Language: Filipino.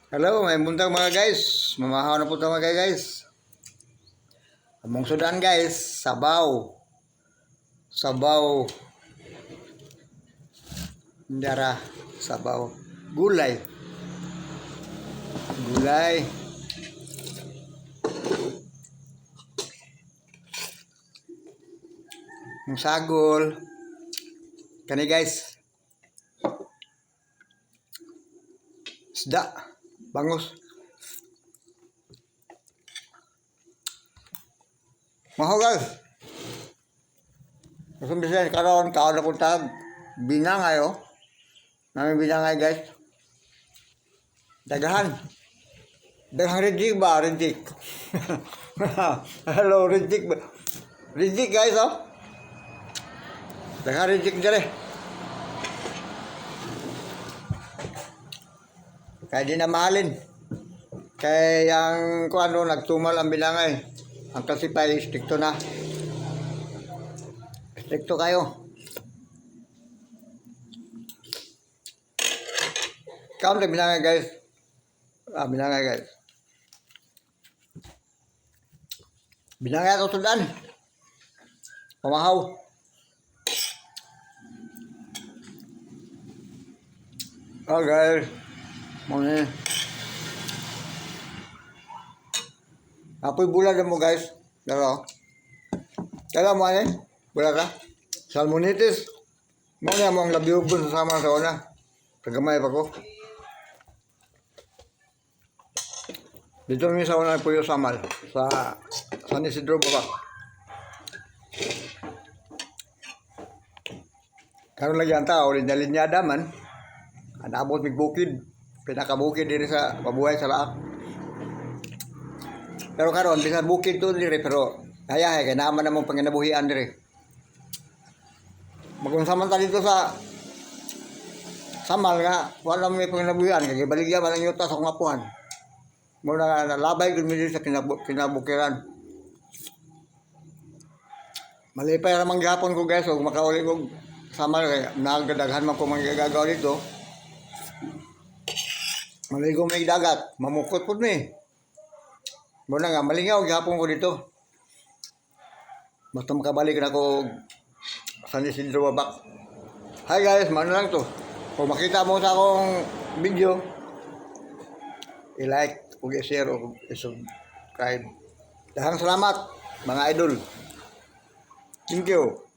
Hello, may buntag mga guys. Mamahaw na po ito mga guys. Among sudan guys, sabaw. Sabaw. Ndara, sabaw. Gulay. Gulay. Yung sagol. Kani guys. Isda. Bangus. Mahal guys. Kasi bisa karon kaon ako tag binangay oh. Namin binangay guys. Dagahan. Daghang rejik ba? Rejik. Hello rejik ba? Rejik guys oh. Daghang rejik dire. Kaya di na mahalin. Kaya yung kung ano, nagtumal ang bilangay. Ang kasipay, stricto na. Stricto kayo. Count ang bilangay guys. Bilangay guys. Bilangay ako sudan. Pamahaw. Oh guys. Muna. Apoy bulan mo guys. Pero. Kala mo ano? Bulan ka? Salmonitis. Muna mo ang labiugon sa sama sa una. Kagamay pa ko. Dito rin sa una po yung samal. Sa San Isidro baba. Karon lagi ang tao. Linyada man. Anabot migbukid. Pinakabukid diri sa pabuhay sa laak. Pero karon bisan bukid to diri pero ayahay kay naman namong panginabuhian diri. Magkung samantala dito sa samal nga wala may panginabuhian kay baligya man ang yuta sa ngapuan. Muna nalabay gud mi sa kinabukiran. Malipay ra man gihapon ko guys ug makauli og samal kay nagadaghan man ko manggagaw dito. Maligo may dagat, mamukot po ni. Muna nga, malingaw, gihapon ko dito. Basta makabalik na ako San Isidro Babak. Hi guys, maano lang to. Kung makita mo sa akong video, i-like, kung i-share, o i-subscribe. Dahang salamat, mga idol. Thank you.